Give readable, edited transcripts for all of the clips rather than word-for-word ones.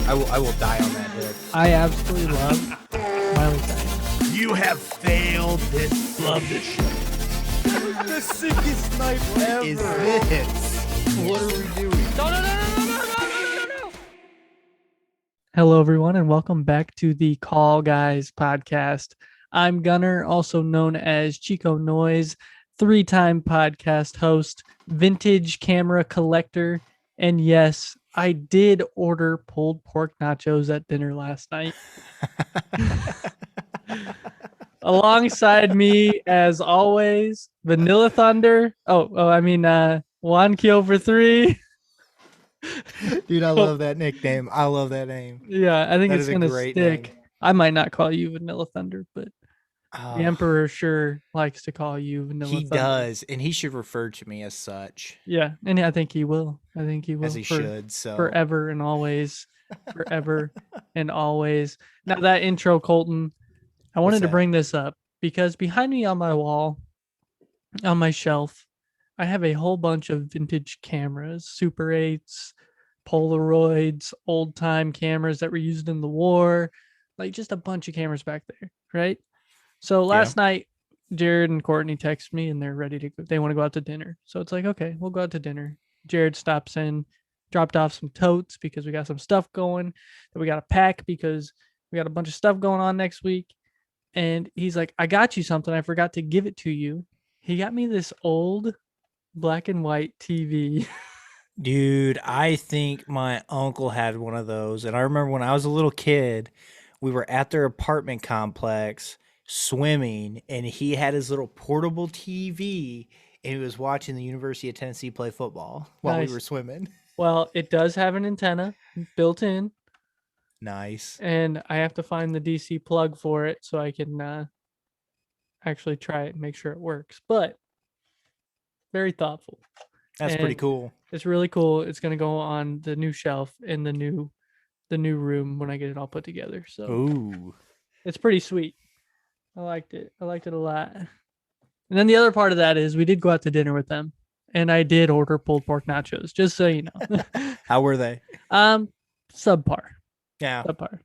I will die on that hill. I absolutely love Miley Cyrus. You have failed this. Love this show. The sickest night ever. Is this? What are we doing? No. Hello, everyone, and welcome back to the Call Guys podcast. I'm Gunner, also known as Chico Noise, 3-time podcast host, vintage camera collector, and yes, I did order pulled pork nachos at dinner last night. Alongside me, as always, Vanilla Thunder. Juan Kyo for 3. Dude, I love that nickname. I love that name. Yeah, I think That it's is a gonna great stick. name. I might not call you Vanilla Thunder, but Oh, the Emperor sure likes to call you Vanilla he Thunder. does, and he should refer to me as such. Yeah, and I think he will. As he should. So forever and always, forever and always. Now that intro, Colton, I wanted to bring this up because behind me on my wall, on my shelf, I have a whole bunch of vintage cameras, Super 8s, Polaroids, old time cameras that were used in the war, like just a bunch of cameras back there, right? So last night, Jared and Courtney text me and they're ready to go. They want to go out to dinner. So it's like, okay, we'll go out to dinner. Jared stops in, dropped off some totes because we got some stuff going that we got to pack because we got a bunch of stuff going on next week. And he's like, I got you something. I forgot to give it to you. He got me this old black and white TV. Dude, I think my uncle had one of those. And I remember when I was a little kid, we were at their apartment complex swimming, and he had his little portable TV, and he was watching the University of Tennessee play football while we were swimming. Well, it does have an antenna built in. Nice. And I have to find the DC plug for it so I can actually try it and make sure it works. But very thoughtful. That's pretty cool. It's really cool. It's going to go on the new shelf in the new room when I get it all put together. So ooh, it's pretty sweet. I liked it. I liked it a lot. And then the other part of that is we did go out to dinner with them, and I did order pulled pork nachos, just so you know. How were they? Subpar. Yeah. Subpar.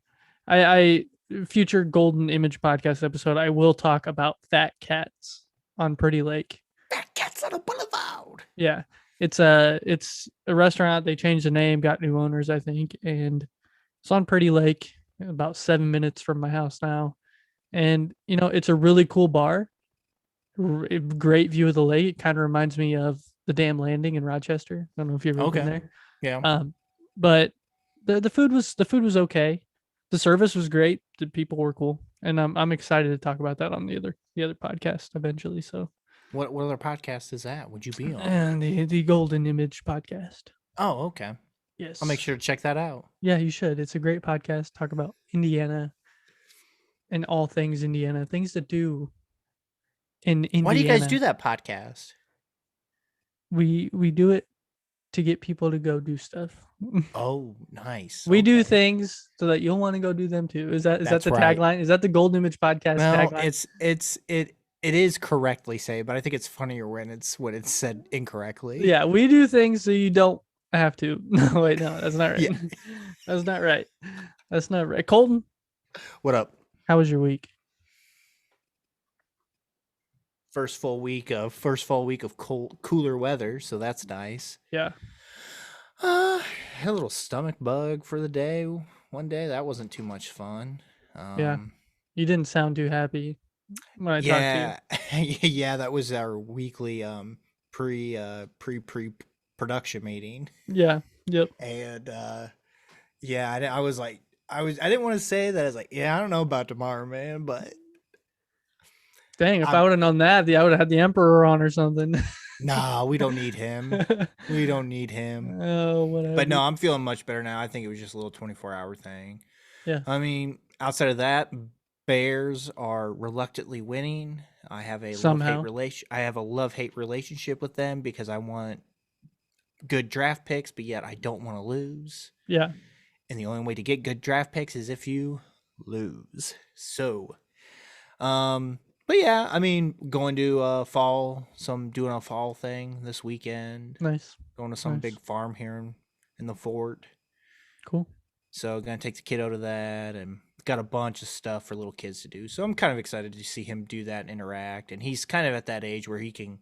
I future Golden Image podcast episode, I will talk about Fat Cats on Pretty Lake. Fat Cats on a Boulevard. Yeah. It's a restaurant. They changed the name, got new owners, I think, and it's on Pretty Lake, about 7 minutes from my house now. And you know, it's a really cool bar. Great view of the lake. It kind of reminds me of the Dam Landing in Rochester. I don't know if you've ever been there. Yeah. But the food was okay. The service was great. The people were cool, and I'm excited to talk about that on the other podcast eventually. So. What other podcast is that? Would you be on? And the Golden Image podcast. Oh, okay. Yes. I'll make sure to check that out. Yeah, you should. It's a great podcast. Talk about Indiana and all things Indiana. Things to do in Indiana. Why do you guys do that podcast? We do it to get people to go do stuff. Oh, nice. We do things so that you'll want to go do them too. Is that the tagline? Is that the Golden Image podcast tagline? It is correctly said, but I think it's funnier when it's said incorrectly. Yeah, we do things so you don't have to. No, wait, no, that's not right. Yeah. That's not right. That's not right. Colton, what up? How was your week? First full week of cooler weather, so that's nice. Yeah. Had a little stomach bug for the day. One day that wasn't too much fun. Yeah. You didn't sound too happy. When I talked to you. Yeah, that was our weekly pre-production meeting. Yeah. Yep. And I didn't want to say that. I was like, yeah, I don't know about tomorrow, man, but dang, if I would have known that, I would have had the Emperor on or something. Nah, we don't need him. We don't need him. Oh, whatever. But no, I'm feeling much better now. I think it was just a little 24-hour thing. Yeah. I mean, outside of that, Bears are reluctantly winning. I have a love-hate relationship with them because I want good draft picks, but yet I don't want to lose. Yeah. And the only way to get good draft picks is if you lose. So, but yeah, I mean, going to doing a fall thing this weekend. Nice. Going to some big farm here in the fort. Cool. So gonna take the kiddo to that, and got a bunch of stuff for little kids to do. So I'm kind of excited to see him do that and interact. And he's kind of at that age where he can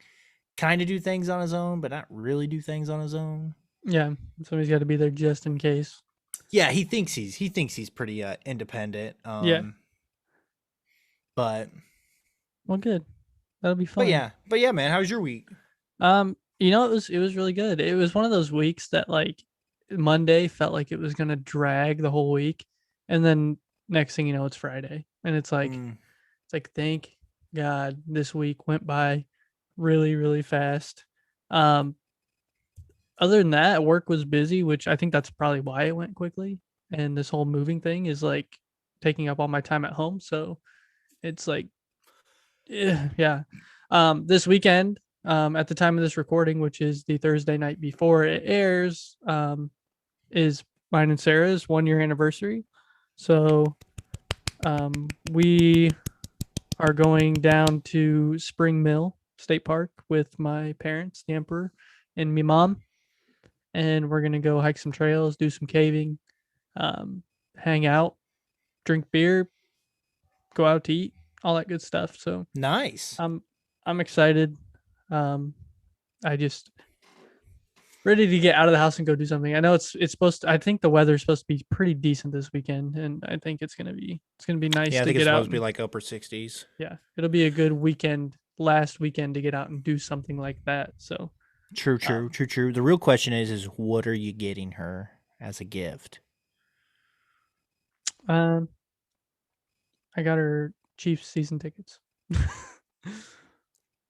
kind of do things on his own, but not really do things on his own. Yeah, somebody's got to be there just in case. Yeah, he thinks he's pretty independent. Yeah. But Well, good. That'll be fun. but yeah, man. How's your week? It was really good. It was one of those weeks that like Monday felt like it was gonna drag the whole week, and then next thing you know, it's Friday, and Mm, it's like thank God this week went by really really fast. Um, Other than that, work was busy, which I think that's probably why it went quickly. And this whole moving thing is like taking up all my time at home, so it's like yeah. This weekend, at the time of this recording, which is the Thursday night before it airs, is mine and Sarah's 1 year anniversary. So we are going down to Spring Mill State Park with my parents, the Emperor, and me mom, and we're gonna go hike some trails, do some caving, um, hang out, drink beer, go out to eat, all that good stuff. So nice. I'm I'm excited. Um, I just ready to get out of the house and go do something. I know it's supposed to, I think the weather's supposed to be pretty decent this weekend, and I think it's gonna be nice Yeah, I to think it's get out supposed to be and like upper 60s. yeah, it'll be a good weekend, last weekend to get out and do something like that. So True, true, um, true, true. The real question is what are you getting her as a gift? um I got her Chiefs season tickets.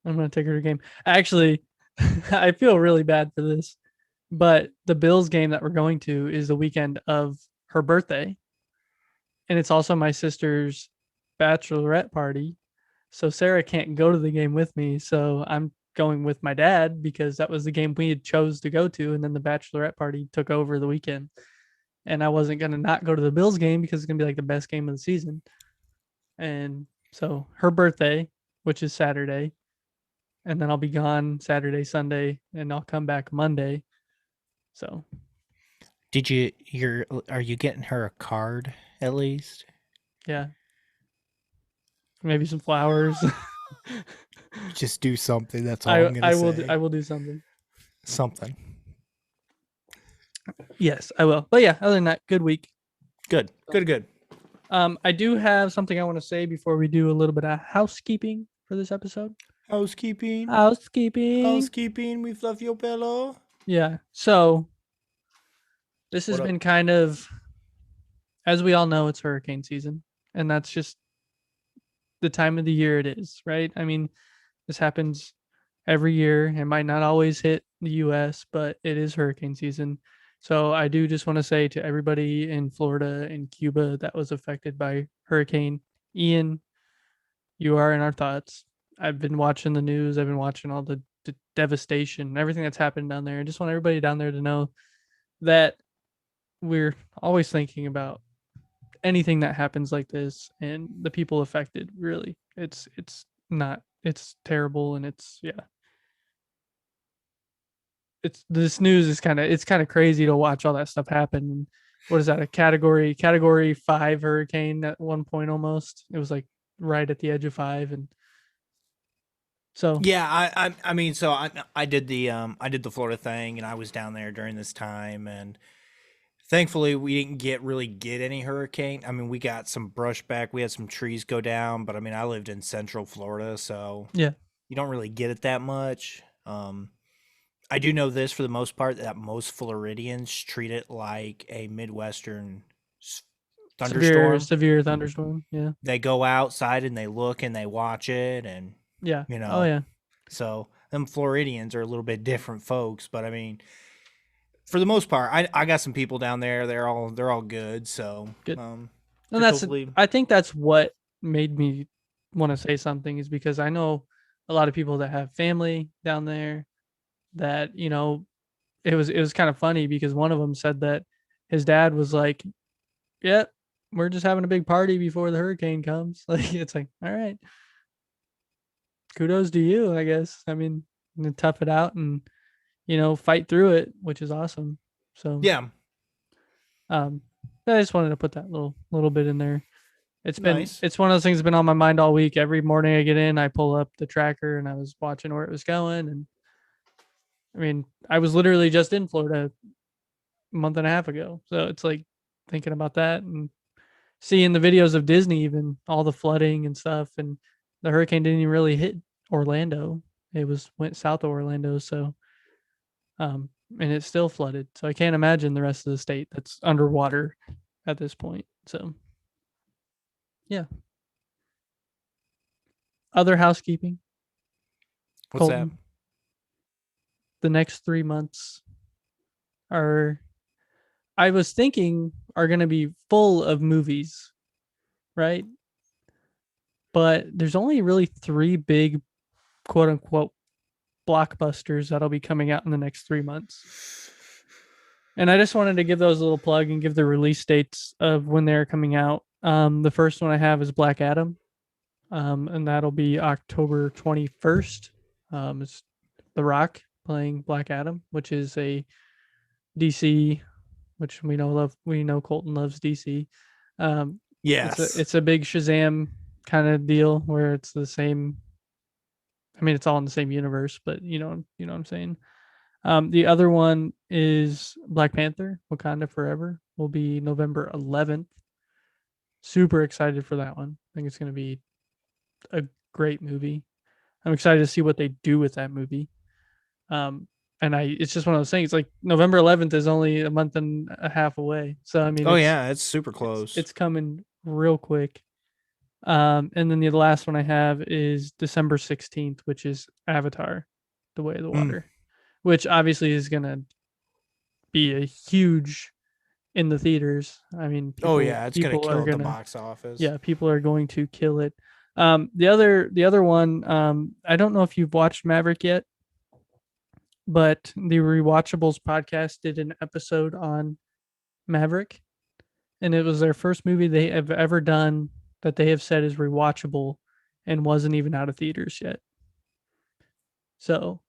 I'm gonna take her to a game. Actually, I feel really bad for this, but the Bills game that we're going to is the weekend of her birthday, and it's also my sister's bachelorette party. So Sarah can't go to the game with me, so I'm going with my dad because that was the game we had chose to go to, and then the bachelorette party took over the weekend, and I wasn't gonna not go to the Bills game because it's gonna be like the best game of the season. And so her birthday, which is Saturday, and then I'll be gone Saturday, Sunday, and I'll come back Monday. So Did you're are you getting her a card at least? yeah, maybe some flowers. Just do something. That's all I I'm gonna I will I say. will do something. Something. Yes, I will. But yeah, other than that, good week. Good. Good. Good. I do have something I want to say before we do a little bit of housekeeping for this episode. Housekeeping. Housekeeping. Housekeeping. We fluff your pillow. Yeah. So this has What up? been kind of, as we all know, it's hurricane season, and that's just the time of the year it is, right? I mean, this happens every year. It might not always hit the US, but it is hurricane season. So I do just want to say to everybody in Florida and Cuba that was affected by Hurricane Ian, you are in our thoughts. I've been watching the news, I've been watching all the devastation, everything that's happened down there. I just want everybody down there to know that we're always thinking about anything that happens like this and the people affected. Really, it's not, it's terrible, and it's yeah, it's, this news is kind of crazy to watch all that stuff happen. What is that, a category 5 hurricane at one point? Almost, it was like right at the edge of 5. And so Yeah, I mean, so I did the Florida thing, and I was down there during this time, and thankfully we didn't really get any hurricane. I mean, we got some brush back, we had some trees go down, but I mean, I lived in Central Florida, so yeah, you don't really get it that much. I do know this for the most part that most Floridians treat it like a Midwestern s- thunderstorm. severe thunderstorm. Yeah, They go outside and they look and they watch it, and yeah, you oh know, yeah, so them Floridians are a little bit different folks. But I mean, for the most part, I got some people down there. They're all good. So good. And just that's, hopefully, I think that's what made me want to say something, is because I know a lot of people that have family down there that, it was kind of funny because one of them said that his dad was like, "Yep, we're just having a big party before the hurricane comes." Like, it's like, all right, kudos to you, I guess. I mean, tough it out and fight through it, which is awesome. So, yeah. um, So I just wanted to put that little bit in there. Nice. It's one of those things that's been on my mind all week. Every morning I get in, I pull up the tracker and I was watching where it was going. And I mean, I was literally just in Florida a month and a half ago. So it's like thinking about that and seeing the videos of Disney, even all the flooding and stuff. And the hurricane didn't even really hit Orlando. It went south of Orlando. So, and it still flooded. So I can't imagine the rest of the state that's underwater at this point. So, yeah. Other housekeeping, What's that? Colton. The next 3 months are, I was thinking, are going to be full of movies, right? But there's only really 3 big quote unquote blockbusters that'll be coming out in the next 3 months. And I just wanted to give those a little plug and give the release dates of when they're coming out. The first one I have is Black Adam, and that'll be October 21st. It's The Rock playing Black Adam, which is a DC, which we know Colton loves DC. Yes. It's a big Shazam kind of deal where it's the same. I mean, it's all in the same universe, but you know what I'm saying. The other one is Black Panther: Wakanda Forever. Will be November 11th. Super excited for that one. I think it's going to be a great movie. I'm excited to see what they do with that movie. It's just one of those things. Like November 11th is only a month and a half away, so I mean, Oh yeah, it's super close. It's coming real quick. And then the last one I have is December 16th, which is Avatar: The Way of the Water, which obviously is gonna be a huge in the theaters. I mean, it's gonna kill at the box office. Yeah, people are going to kill it. The other one, I don't know if you've watched Maverick yet, but the Rewatchables podcast did an episode on Maverick, and it was their first movie they have ever done that they have said is rewatchable and wasn't even out of theaters yet. So,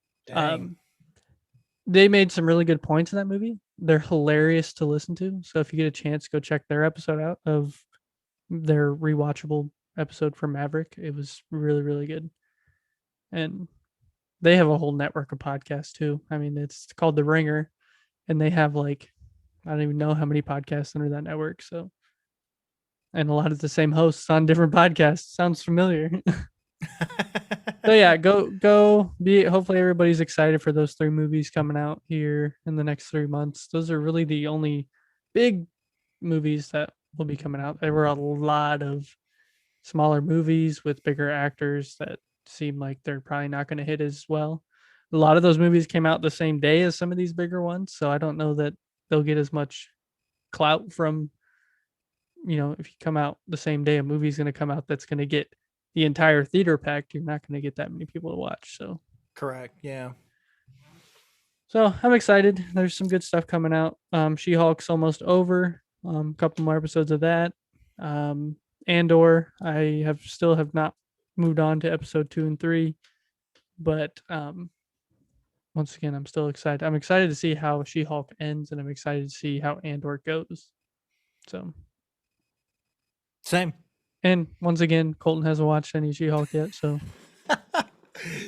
they made some really good points in that movie. They're hilarious to listen to. So if you get a chance, go check their episode out of their rewatchable episode for Maverick. It was really, really good. And they have a whole network of podcasts too. I mean, it's called The Ringer, and they have like, I don't even know how many podcasts under that network. So, and a lot of the same hosts on different podcasts. Sounds familiar. So yeah, go be. Hopefully everybody's excited for those 3 movies coming out here in the next 3 months. Those are really the only big movies that will be coming out. There were a lot of smaller movies with bigger actors that seem like they're probably not going to hit as well. A lot of those movies came out the same day as some of these bigger ones, so I don't know that they'll get as much clout from, if you come out the same day a movie's going to come out that's going to get the entire theater packed, you're not going to get that many people to watch. So correct, yeah. So I'm excited. There's some good stuff coming out. She-Hulk's almost over. A couple more episodes of that. Andor, I still have not moved on to episode 2 and 3, but once again, I'm still excited. I'm excited to see how She-Hulk ends, and I'm excited to see how Andor goes. So same. And once again, Colton hasn't watched any She-Hulk yet, so.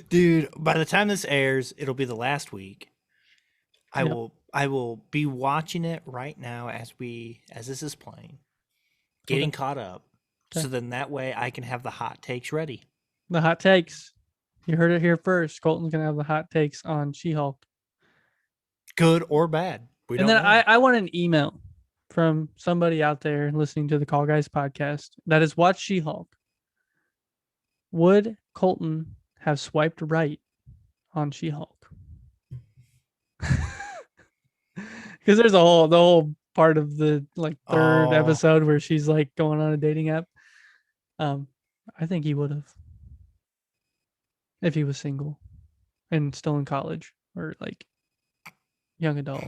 Dude, by the time this airs, it'll be the last week. I will be watching it right now as this is playing, getting caught up. Okay. So then that way I can have the hot takes ready. The hot takes. You heard it here first. Colton's gonna have the hot takes on She-Hulk. Good or bad. I want an email from somebody out there listening to the Call Guys podcast that has watched She-Hulk. Would Colton have swiped right on She-Hulk? Because there's the whole part of the third episode where she's like going on a dating app. I think he would have, if he was single and still in college or young adult.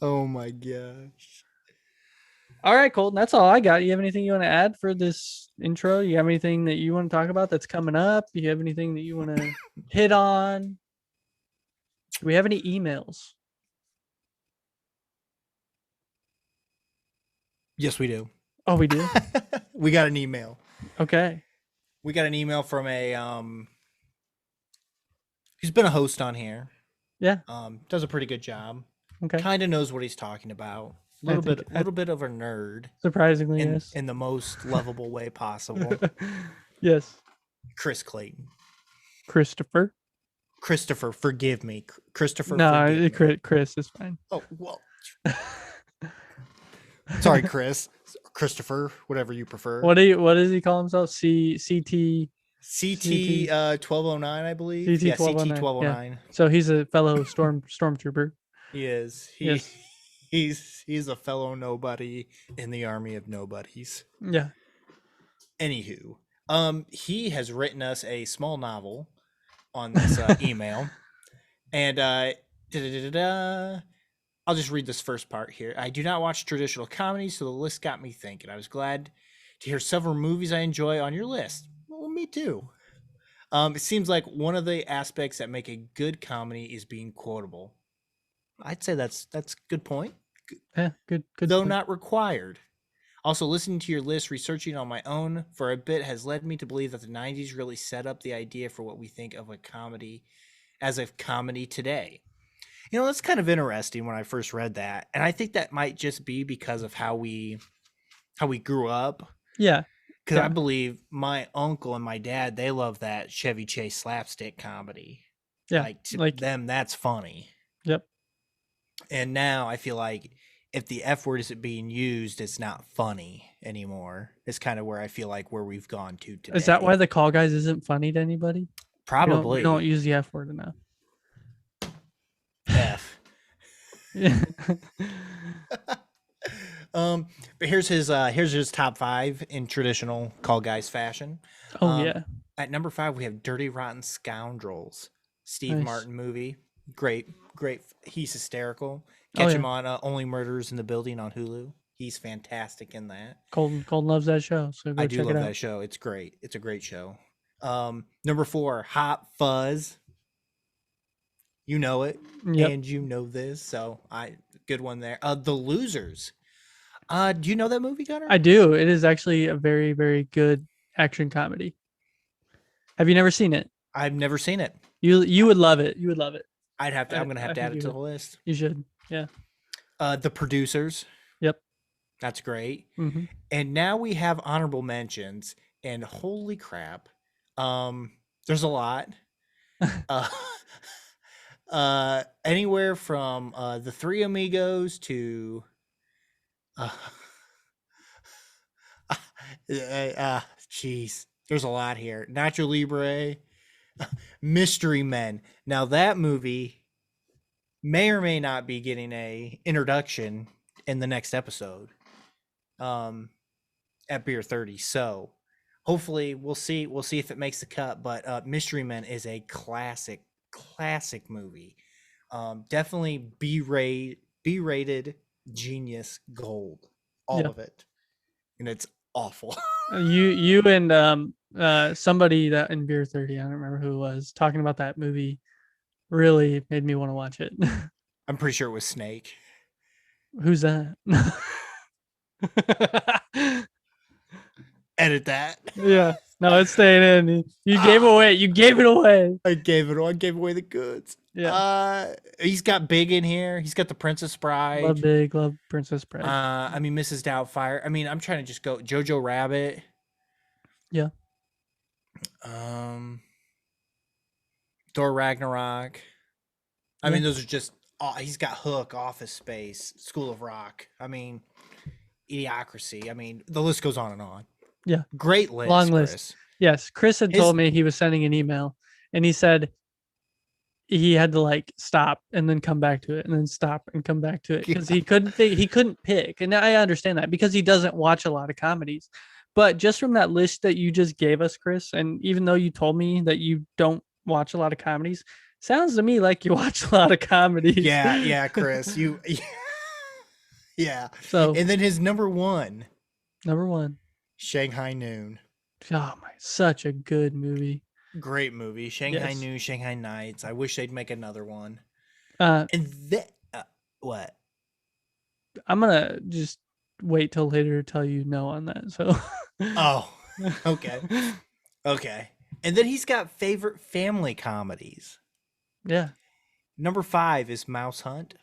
Oh my gosh. All right, Colton, that's all I got. You have anything you want to add for this intro? You have anything that you want to talk about that's coming up? You have anything that you want to hit on? Do we have any emails? Yes, we do. Oh, we do. We got an email. Okay. We got an email from a he's been a host on here. Yeah. Does a pretty good job. Okay. Kind of knows what he's talking about. A I little think bit, little bit of a nerd surprisingly, yes. in the most lovable way possible. Yes. Chris Clayton. Christopher. Christopher, forgive me. Christopher, forgive No, me. Chris is fine. Oh, well. Sorry, Chris. Christopher, whatever you prefer. What does he call himself? CT CT 1209, I believe. CT Yeah, 1209. CT 1209. Yeah. So he's a fellow stormtrooper. He is. Yes. He's a fellow nobody in the army of nobodies. Yeah. Anywho, he has written us a small novel on this email, and I'll just read this first part here. I do not watch traditional comedies, so the list got me thinking. I was glad to hear several movies I enjoy on your list. Well, me too. It seems like one of the aspects that make a good comedy is being quotable. I'd say that's a good point. Yeah, good Though point. not required. Also, listening to your list, researching on my own for a bit has led me to believe that the 90s really set up the idea for what we think of a comedy as a comedy today. You know, that's kind of interesting when I first read that. And I think that might just be because of how we grew up. Yeah. Because I believe my uncle and my dad, they love that Chevy Chase slapstick comedy. Yeah. Like to them, that's funny. Yep. And now I feel like if the F word isn't being used, it's not funny anymore. It's kind of where I feel like where we've gone to today. Is that why the Call Guys isn't funny to anybody? Probably. We don't use the F word enough. F. Yeah. But here's his top 5 in traditional Call Guys fashion. Oh yeah. At number 5 we have Dirty Rotten Scoundrels. Steve Nice. Martin movie. Great. He's hysterical. Catch him on Only Murders in the Building on Hulu. He's fantastic in that. Colton loves that show, so go I check do it love out. that show. It's great. It's a great show. Number 4, Hot Fuzz. You know it, Yep. and you know this, so good one there. The Losers. Do you know that movie, Gunnar? I do. It is actually a very, very good action comedy. Have you never seen it? I've never seen it. You would love it. You would love it. I'm gonna have to add it to the list. You should. Yeah. The Producers. Yep. That's great. Mm-hmm. And now we have honorable mentions, and holy crap, there's a lot. Anywhere from the Three Amigos to jeez, there's a lot here. Nacho Libre, Mystery Men. Now that movie may or may not be getting a introduction in the next episode at Beer 30. So hopefully we'll see if it makes the cut. But Mystery Men is a classic movie. Definitely B-rated genius gold. All of it. And it's awful. You and somebody that in Beer 30, I don't remember who it was, talking about that movie really made me want to watch it. I'm pretty sure it was Snake. Who's that? Edit that. Yeah. No, it's staying in. You gave it away. You gave it away. I gave away the goods. Yeah. He's got Big in here. He's got the Princess Bride. Love Big, love Princess Bride. I mean, Mrs. Doubtfire. I mean, I'm trying to just go Jojo Rabbit. Yeah. Thor Ragnarok. I mean, those are just. He's got Hook, Office Space, School of Rock. I mean, Idiocracy. I mean, the list goes on and on. Yeah. Great list. Long Chris. list. Yes. Chris had told me he was sending an email, and he said he had to like stop and then come back to it and then stop and come back to it because he couldn't pick. And I understand that because he doesn't watch a lot of comedies. But just from that list that you just gave us, Chris, and even though you told me that you don't watch a lot of comedies, sounds to me like you watch a lot of comedies. Yeah, Chris. Yeah. So, and then his number one, Shanghai Noon. Oh my, such a good movie. Great movie. Shanghai Noon, Shanghai Nights. I wish they'd make another one. And then what? I'm gonna just wait till later to tell you no on that. So, Oh, okay. Okay. And then he's got favorite family comedies. yeah. Number 5 is Mouse Hunt.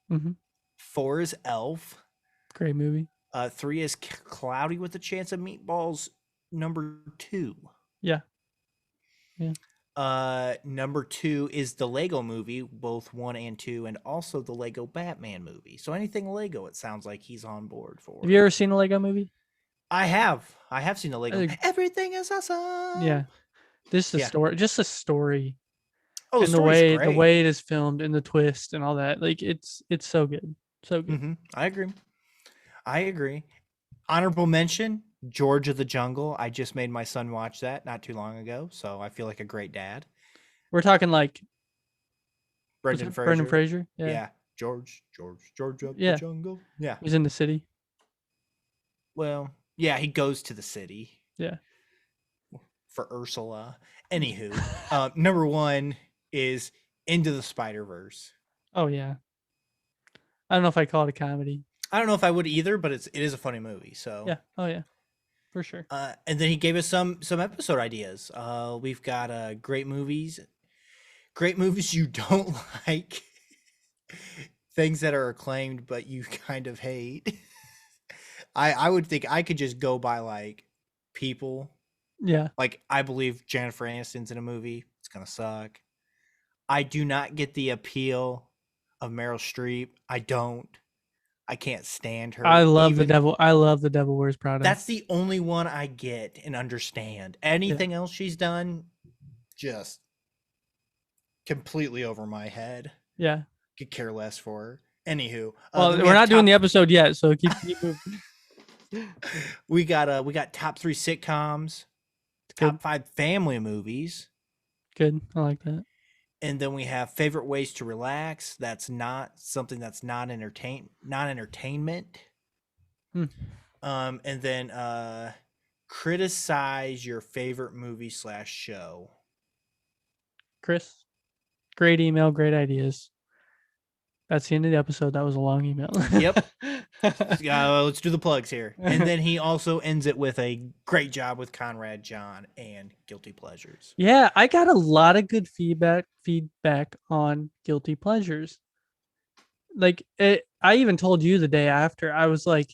Hmm. 4 is Elf. Great movie. 3 is Cloudy with a Chance of Meatballs. Number 2. Yeah. Yeah. Number 2 is the Lego movie, both 1 and 2, and also the Lego Batman movie. So anything Lego, it sounds like he's on board Have for. you ever seen a Lego movie? I have. I have seen the Lego. Uh, Everything is awesome. yeah. This is a Yeah. story, just a story, Oh, the and the story's way great. it is filmed and the twist and all that. Like it's so good. So good. I agree. I agree. Honorable mention, George of the Jungle. I just made my son watch that not too long ago, so I feel like a great dad. We're talking like was Brendan it Brendan Fraser. Fraser? Yeah. Yeah. George of the Yeah. Jungle. Yeah. He's in the city. Well, yeah, he goes to the city Yeah. for Ursula. Anywho, number 1 is Into the Spider-Verse. Oh yeah. I don't know if I call it a comedy. I don't know if I would either, but it is a funny movie. So Yeah. Oh yeah. For sure. and then he gave us some episode ideas. We've got great movies you don't like, things that are acclaimed but you kind of hate. I would think I could just go by like people. Yeah. Like I believe Jennifer Aniston's in a movie. It's gonna suck. I do not get the appeal of Meryl Streep. I don't. I can't stand her. I love the Even devil. I love the Devil Wears Prada. that's the only one I get and understand. Anything else she's done, just completely over my head. Yeah. Could care less for her. Anywho, Well, then we we're have not doing the episode yet, so keep moving. we got top 3 sitcoms, Good. top 5 family movies, Good. I like that. and then we have favorite ways to relax. That's not something that's not entertainment. Hmm. And then criticize your favorite movie / show. Chris, great email, great ideas. That's the end of the episode. That was a long email. Yep. Let's do the plugs here. And then he also ends it with a great job with Conrad John and Guilty Pleasures. Yeah, I got a lot of good feedback on Guilty Pleasures. Like I even told you the day after, I was like,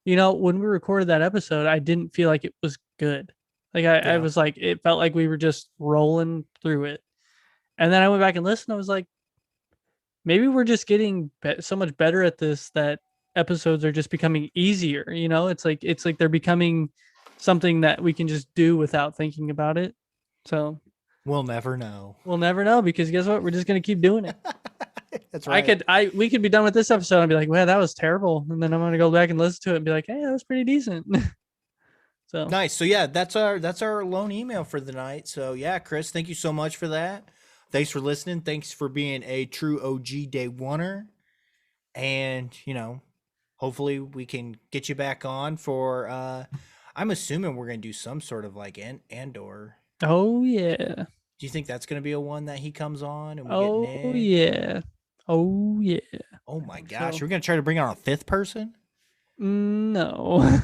when we recorded that episode, I didn't feel like it was good. Like I was like, it felt like we were just rolling through it. And then I went back and listened. I was like, maybe we're just getting so much better at this that episodes are just becoming easier. It's like they're becoming something that we can just do without thinking about it. So we'll never know. We'll never know, because guess what? We're just going to keep doing it. That's right. We could be done with this episode and be like, well, that was terrible. And then I'm going to go back and listen to it and be like, hey, that was pretty decent. So nice. So yeah, that's our lone email for the night. So yeah, Chris, thank you so much for that. Thanks for listening. Thanks for being a true OG day oneer. And, hopefully we can get you back on for I'm assuming we're going to do some sort of like Andor. Oh yeah. Do you think that's going to be a one that he comes on and we get Nick? Yeah. Oh yeah. Oh my gosh. We're going to try to bring on a 5th person? No.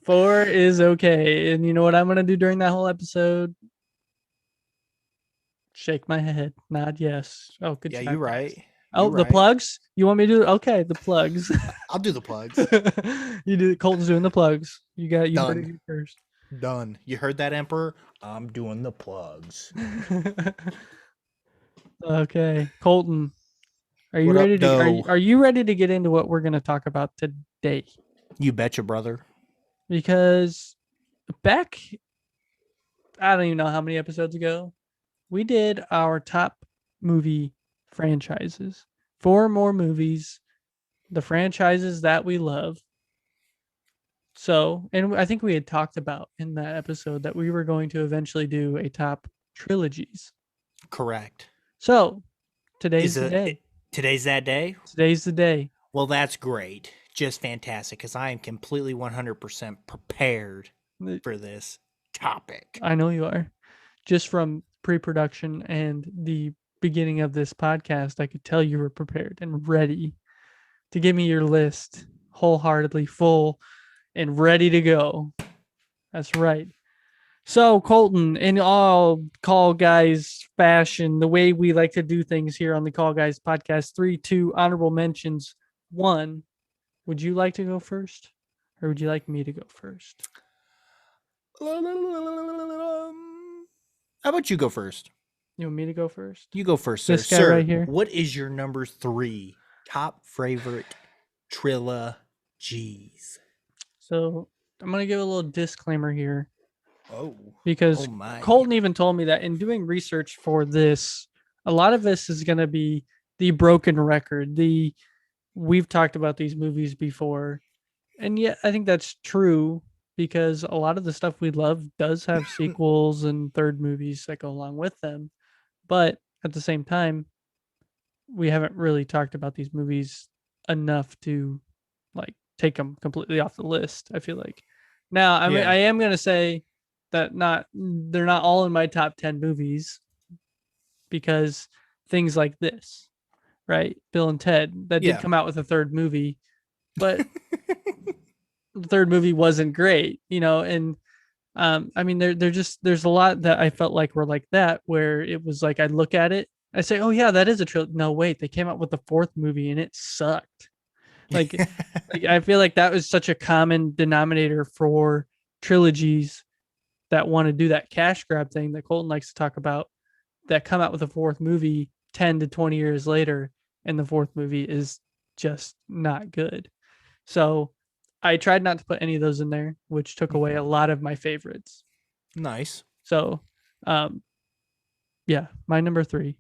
4 is okay. And you know what I'm going to do during that whole episode? Shake my head. Nod yes. Oh, good. Yeah, you're right. Oh, the plugs? You want me to do? Okay, the plugs. I'll do the plugs. You do. Colton's doing the plugs. You Done. First. Done. You heard that, Emperor? I'm doing the plugs. Okay, Colton, are you ready to? Are you ready to get into what we're going to talk about today? You betcha, brother. Because back, I don't even know how many episodes ago, we did our top movie franchises. 4 more movies, the franchises that we love. So, and I think we had talked about in that episode that we were going to eventually do a top trilogies. Correct. So, today's the day. Today's that day? Today's the day. Well, that's great. Just fantastic, because I am completely 100% prepared for this topic. I know you are. Just from pre-production and the beginning of this podcast, I could tell you were prepared and ready. to give me your list wholeheartedly full and ready to go. That's right. So, Colton, in all Call Guys fashion, the way we like to do things here on the Call Guys podcast, 3, 2, honorable mentions. 1, would you like to go first? Or would you like me to go first? How about you go first? You want me to go first? You go first, sir. This guy right Sir, here. what is your number 3 top favorite trilogies? So I'm going to give a little disclaimer here Oh, because oh my. Colton even told me that in doing research for this, a lot of this is going to be the broken record. We've talked about these movies before. And yet I think that's true because a lot of the stuff we love does have sequels and third movies that go along with them. But at the same time, we haven't really talked about these movies enough to like take them completely off the list. I feel like now I am gonna say that they're not all in my top 10 movies because things like this, right? Bill and Ted that did come out with a third movie, but the third movie wasn't great, and I mean, there's a lot that I felt like were like that, where it was like I look at it, I say, oh yeah, that is a trilogy. No, wait, they came out with the fourth movie and it sucked. Like, like I feel like that was such a common denominator for trilogies that want to do that cash grab thing that Colton likes to talk about, that come out with a fourth movie 10 to 20 years later, and the fourth movie is just not good. So I tried not to put any of those in there, which took away a lot of my favorites. Nice. So, yeah, my number 3.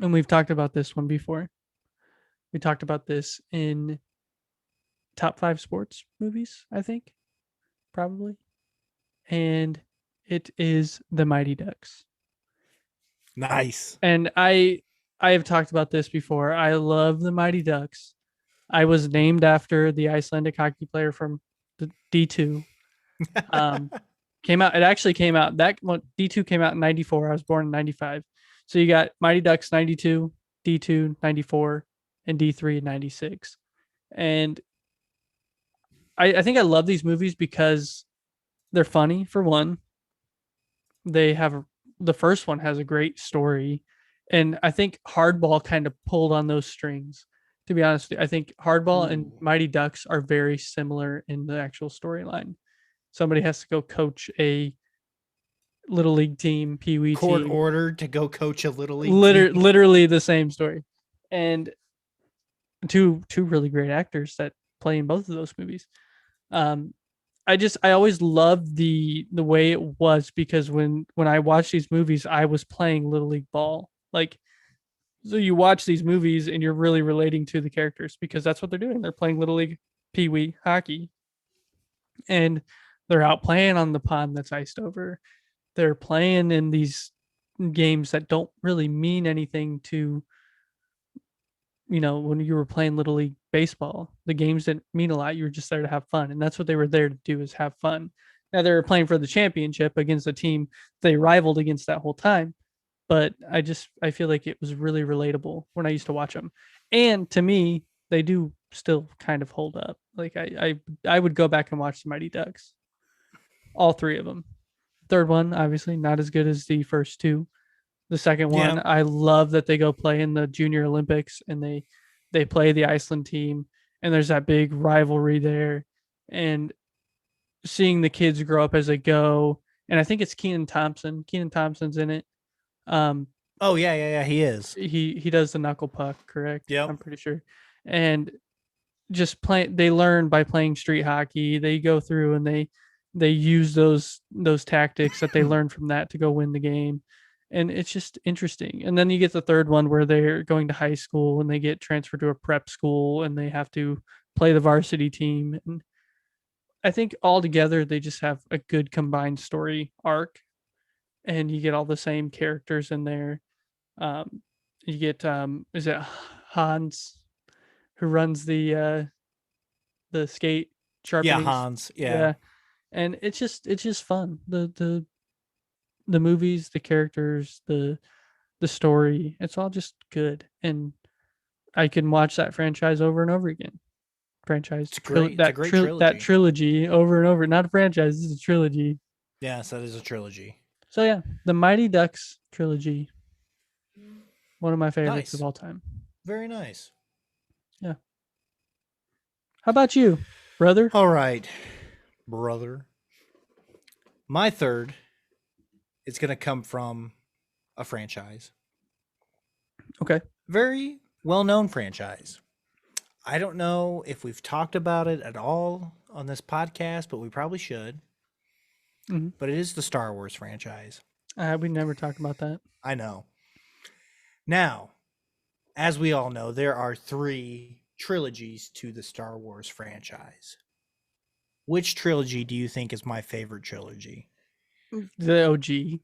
And we've talked about this one before. We talked about this in top 5 sports movies, I think, probably. And it is The Mighty Ducks. Nice. And I have talked about this before. I love The Mighty Ducks. I was named after the Icelandic hockey player from the D2. It actually came out, that one, D2 came out in 94. I was born in 95. So you got Mighty Ducks 92, D2 94, and D3 96. And I think I love these movies because they're funny, for one. The first one has a great story. And I think Hardball kind of pulled on those strings. To be honest, I think Hardball and Mighty Ducks are very similar in the actual storyline. Somebody has to go coach a little league team, Pee Wee Court team. ordered to go coach a little league team. Literally the same story. And two really great actors that play in both of those movies. I always loved the way it was, because when I watched these movies, I was playing little league ball. Like, so you watch these movies and you're really relating to the characters because that's what they're doing. They're playing little league Pee Wee hockey, and they're out playing on the pond that's iced over. They're playing in these games that don't really mean anything to, when you were playing little league baseball, the games didn't mean a lot. You were just there to have fun, and that's what they were there to do, is have fun. Now they were playing for the championship against a team they rivaled against that whole time, but I feel like it was really relatable when I used to watch them, and to me, they do still kind of hold up. Like I would go back and watch the Mighty Ducks, all 3 of them. Third one, obviously, not as good as the first 2. The second one, I love that they go play in the Junior Olympics and they play the Iceland team, and there's that big rivalry there, and seeing the kids grow up as they go. And I think it's Kenan Thompson. Kenan Thompson's in it. Oh yeah, he is. He does the knuckle puck, correct? Yep. I'm pretty sure. And just they learn by playing street hockey. They go through and they use those tactics that they learned from that to go win the game. And it's just interesting. And then you get the third one where they're going to high school and they get transferred to a prep school and they have to play the varsity team. And I think altogether they just have a good combined story arc, and you get all the same characters in there. You get is it Hans, who runs the skate sharpening? Yeah, Hans. Yeah. And it's just fun. The movies, the characters, the story, it's all just good. And I can watch that franchise over and over again. Franchise It's great. It's a great that trilogy. trilogy over and over. Not a franchise. This is a trilogy. Yes, that is a trilogy. So yeah, the Mighty Ducks trilogy, one of my favorites of Nice. all time. Very nice. Yeah. How about you, brother? All right, brother. My third is going to come from a franchise. Okay. Very well known franchise. I don't know if we've talked about it at all on this podcast, but we probably should. Mm-hmm. But it is the Star Wars franchise. We never talked about that. I know. Now, as we all know, there are 3 trilogies to the Star Wars franchise. Which trilogy do you think is my favorite trilogy? The OG.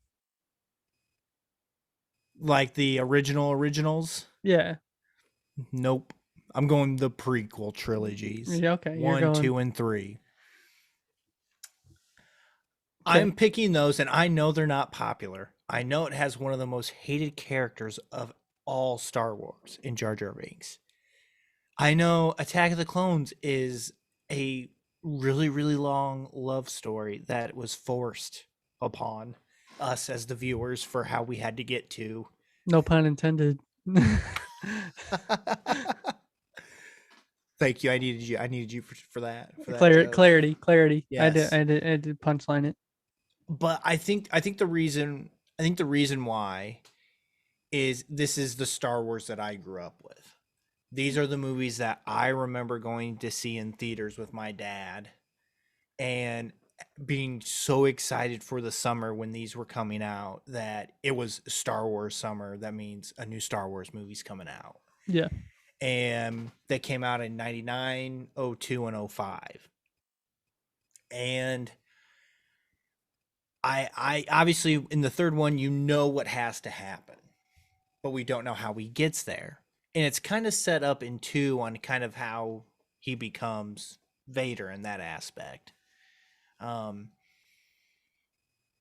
Like the originals? Yeah. Nope. I'm going the prequel trilogies. Yeah. Okay. You're 1, going. 2, and 3. Okay. I'm picking those, and I know they're not popular. I know it has one of the most hated characters of all Star Wars in Jar Jar Binks. I know Attack of the Clones is a really, really long love story that was forced upon us as the viewers for how we had to get to. No pun intended. Thank you. I needed you. I needed you for that. For that joke. Clarity. Yes. I did punchline it. But I think the reason why is this is the Star Wars that I grew up with. These are the movies that I remember going to see in theaters with my dad and being so excited for the summer when these were coming out that it was Star Wars summer. That means a new Star Wars movie's coming out. Yeah. And that came out in 99, 02, and 05. And I obviously in the third one, you know what has to happen, but we don't know how he gets there. And it's kind of set up in 2 on kind of how he becomes Vader in that aspect.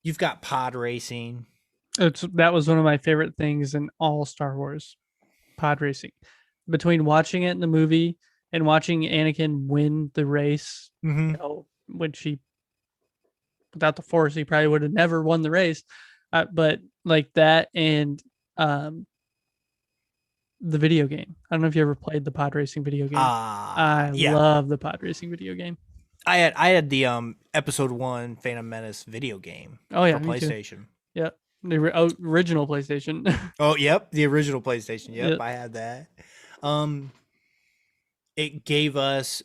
You've got pod racing. That was one of my favorite things in all Star Wars. Pod racing. Between watching it in the movie and watching Anakin win the race, Mm-hmm. when she without the Force, he probably would have never won the race. But like that and the video game. I don't know if you ever played the pod racing video game. I Yeah. love the pod racing video game. I had the episode 1 Phantom Menace video game Oh yeah, for me too. PlayStation. Yeah, the original PlayStation. Oh, yep, the original PlayStation. Yep, Yep. I had that. It gave us,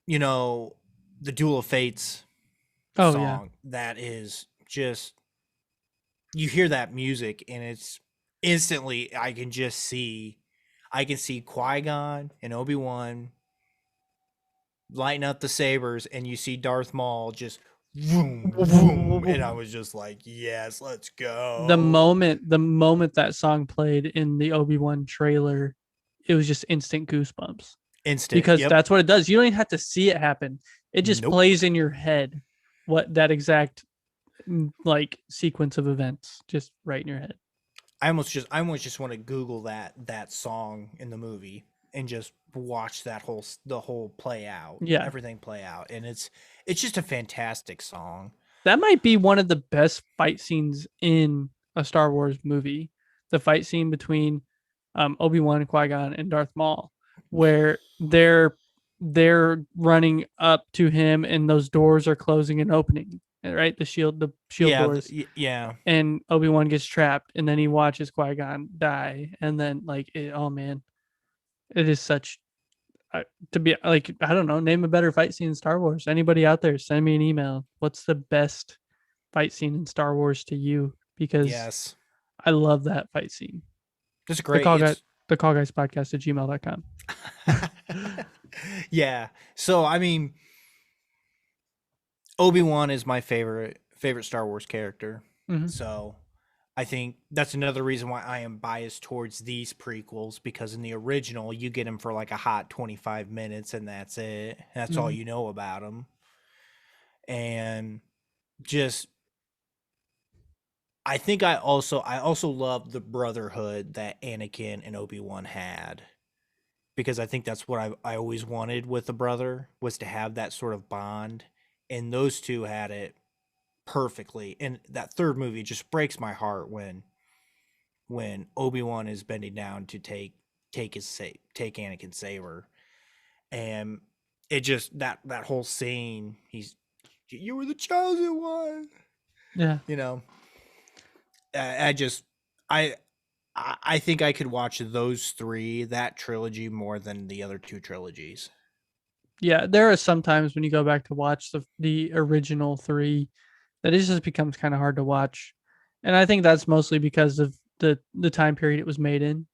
the Duel of Fates Oh yeah. song that is just you hear that music and it's instantly I can see Qui-Gon and Obi-Wan lighting up the sabers and you see Darth Maul just vroom, vroom, and I was just like, yes, let's go. The moment that song played in the Obi-Wan trailer, it was just instant goosebumps. Instant, Because yep. that's what it does. You don't even have to see it happen. It just Nope. plays in your head what that exact like sequence of events just right in your head. I almost just want to Google that song in the movie and just watch the whole play out. Yeah. Everything play out. And it's just a fantastic song. That might be one of the best fight scenes in a Star Wars movie. The fight scene between Obi-Wan, Qui-Gon, and Darth Maul, where they're running up to him and those doors are closing and opening, right? The shield doors. Yeah. And Obi-Wan gets trapped and then he watches Qui-Gon die. And then oh man, it is such to be like, I don't know, name a better fight scene in Star Wars. Anybody out there, send me an email. What's the best fight scene in Star Wars to you? Because yes, I love that fight scene. It's great. The callguyspodcast at gmail.com. Yeah. So I mean, Obi-Wan is my favorite Star Wars character. Mm-hmm. So I think that's another reason why I am biased towards these prequels, because in the original you get him for like a hot 25 minutes and that's it. That's all you know about him. And just I think I also love the brotherhood that Anakin and Obi-Wan had, because I think that's what I always wanted with a brother, was to have that sort of bond, and those two had it perfectly. And that third movie just breaks my heart when Obi-Wan is bending down to take Anakin's saber, and it just that whole scene, he's, you were the chosen one, Yeah. you know. I just I I think I could watch those three, that trilogy, more than the other two trilogies. Yeah, there are some times when you go back to watch the original 3 that it just becomes kind of hard to watch. And I think that's mostly because of the time period it was made in.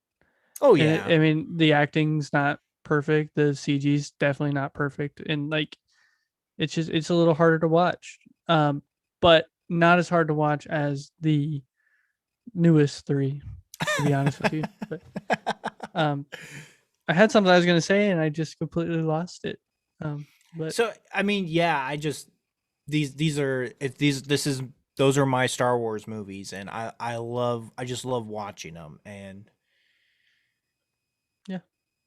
Oh And yeah. I mean, the acting's not perfect, the CG's definitely not perfect, and like it's a little harder to watch. But not as hard to watch as the newest 3, to be honest with you. But um I had something I was going to say and I just completely lost it. But So I mean, yeah, I just these are if these this is those are my Star Wars movies, and I just love watching them, and yeah.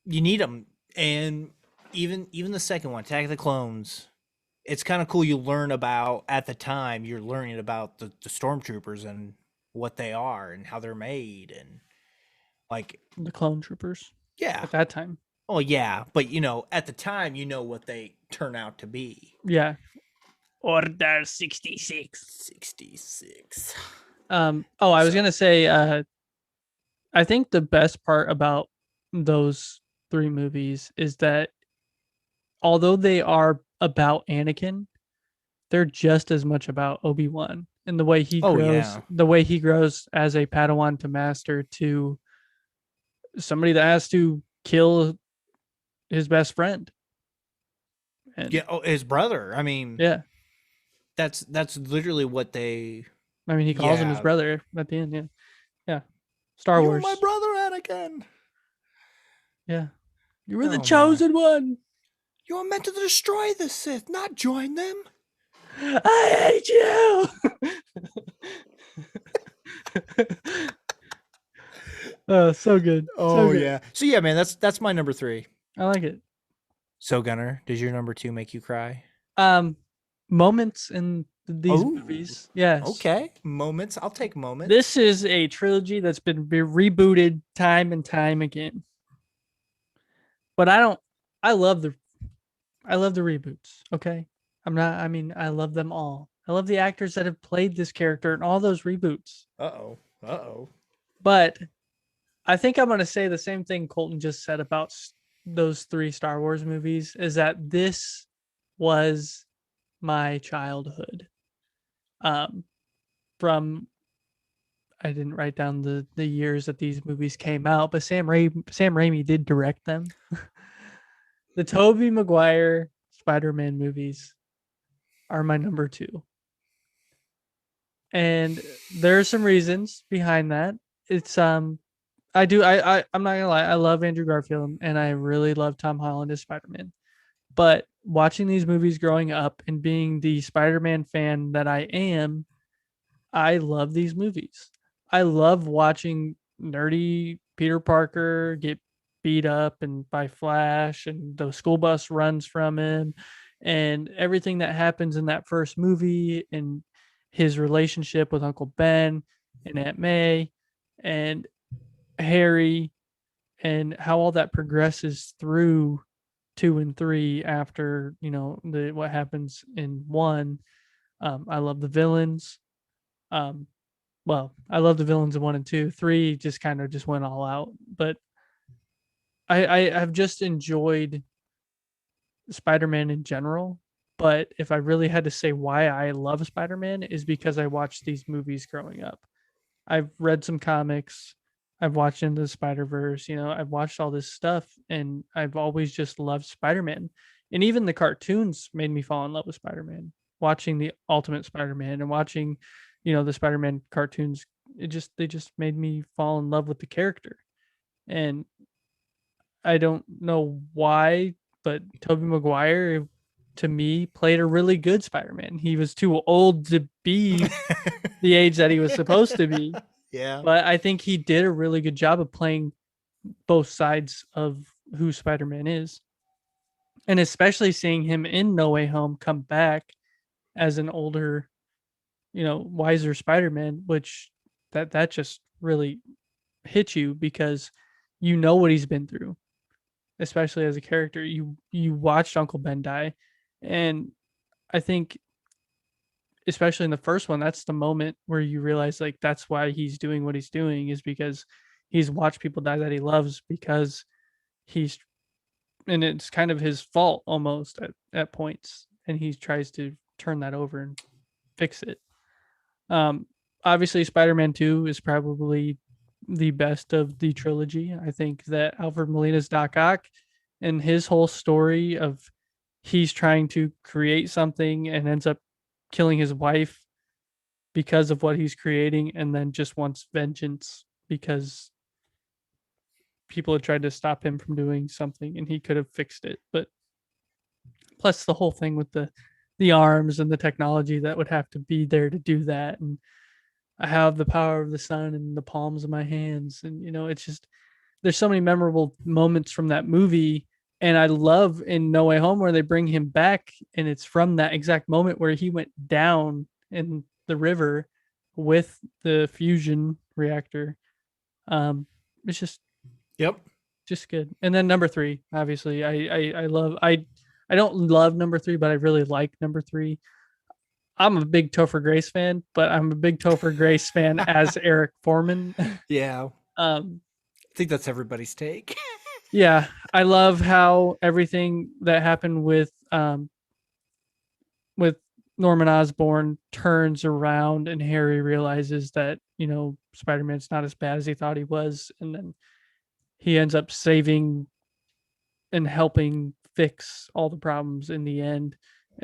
you need them. And even the second one, Attack of the Clones, it's kind of cool. You learn about, at the time you're learning about the stormtroopers and what they are and how they're made, and like, The clone troopers yeah. at that time. Oh yeah, but at the time, what they turn out to be. Yeah. Order 66. 66. I was So, going to say I think the best part about those 3 movies is that although they are about Anakin, they're just as much about Obi-Wan and oh yeah. the way he grows as a Padawan to master to somebody that has to kill his best friend. And Yeah, oh, his brother. I mean, yeah, that's literally what they. I mean he calls him his Yeah. brother at the end. Yeah, yeah. Star You were my Wars. brother, Anakin. Yeah, you were the Oh my. chosen one. You were meant to destroy the Sith, not join them. I hate you. So good, so Oh good. yeah. So yeah, man, that's my number 3. I like it. So Gunner, does your number 2 make you cry? Um, Moments in these Oh, movies. Yes, okay. Moments. I'll take this moments. is a trilogy that's been rebooted time and time again. But I don't. I love the. I love the reboots. Okay, I'm not. I mean, I love them all. I love the actors that have played this character in all those reboots. Uh-oh. Uh-oh. But I think I'm going to say the same thing Colton just said about those 3 Star Wars movies. Is that this was my childhood. Um, from I didn't write down the years that these movies came out, but Sam Raimi did direct them. The Tobey Maguire Spider-Man movies are my number 2. And there are some reasons behind that. It's I'm not gonna lie, I love Andrew Garfield and I really love Tom Holland as Spider-Man. But watching these movies growing up and being the Spider-Man fan that I am, I love these movies. I love watching nerdy Peter Parker get beat up and by Flash and the school bus runs from him and everything that happens in that first movie and his relationship with Uncle Ben and Aunt May and Harry and how all that progresses through 2 and 3 after, the what happens in 1. I love the villains. Um, I love the villains in 1 and 2. 3 just kind of just went all out, but I have just enjoyed Spider-Man in general. But if I really had to say why I love Spider-Man is because I watched these movies growing up. I've read some comics. I've watched Into the Spider-Verse. I've watched all this stuff, and I've always just loved Spider-Man. And even the cartoons made me fall in love with Spider-Man. Watching the Ultimate Spider-Man and watching, the Spider-Man cartoons, they just made me fall in love with the character. And I don't know why, but Tobey Maguire to me, played a really good Spider-Man. He was too old to be the age that he was supposed to be, Yeah. but I think he did a really good job of playing both sides of who Spider-Man is. And especially seeing him in No Way Home come back as an older, wiser Spider-Man, which that just really hits you because you know what he's been through, especially as a character. You watched Uncle Ben die, and I think especially in the first one, that's the moment where you realize like that's why he's doing what he's doing is because he's watched people die that he loves because he's and it's kind of his fault almost at points, and he tries to turn that over and fix it. Um, Obviously, Spider-Man 2 is probably the best of the trilogy. I think that Alfred Molina's Doc Ock and his whole story of he's trying to create something and ends up killing his wife because of what he's creating and then just wants vengeance because people had tried to stop him from doing something and he could have fixed it. But plus the whole thing with the arms and the technology that would have to be there to do that, and I have the power of the sun in the palms of my hands. And, it's just, there's so many memorable moments from that movie. And I love in No Way Home where they bring him back. And it's from that exact moment where he went down in the river with the fusion reactor. It's Yep. just good. And then number three, obviously, I don't love number three, but I really like number three. I'm a big Topher Grace fan, but I'm a big Topher Grace fan as Eric Foreman. Yeah. um, I think that's everybody's take. yeah, I love how everything that happened with Norman Osborn turns around, and Harry realizes that Spider-Man's not as bad as he thought he was, and then he ends up saving and helping fix all the problems in the end,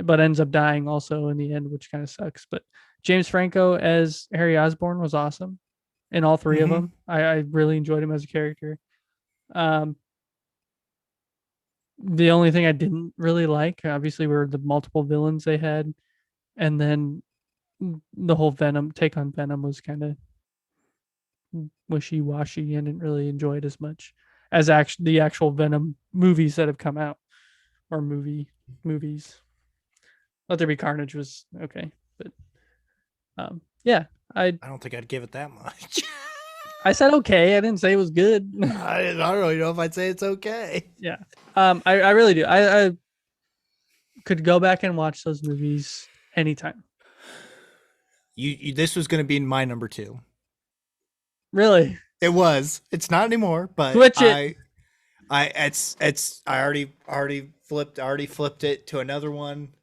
but ends up dying also in the end, which kind of sucks. But James Franco as Harry Osborn was awesome in all three of Mm-hmm. them. I really enjoyed him as a character. Um, the only thing I didn't really like, obviously, were the multiple villains they had, and then the whole Venom take on Venom was kind of wishy washy. I didn't really enjoy it as much as the actual Venom movies that have come out or movies. Let There Be Carnage was okay, but yeah, I I don't think I'd give it that much. I said okay. I didn't say it was good. I don't really know if I'd say it's okay. Yeah, I really do. I could go back and watch those movies anytime. You this was going to be my number two. Really, It was. It's not anymore, but switch it. I already flipped it to another one.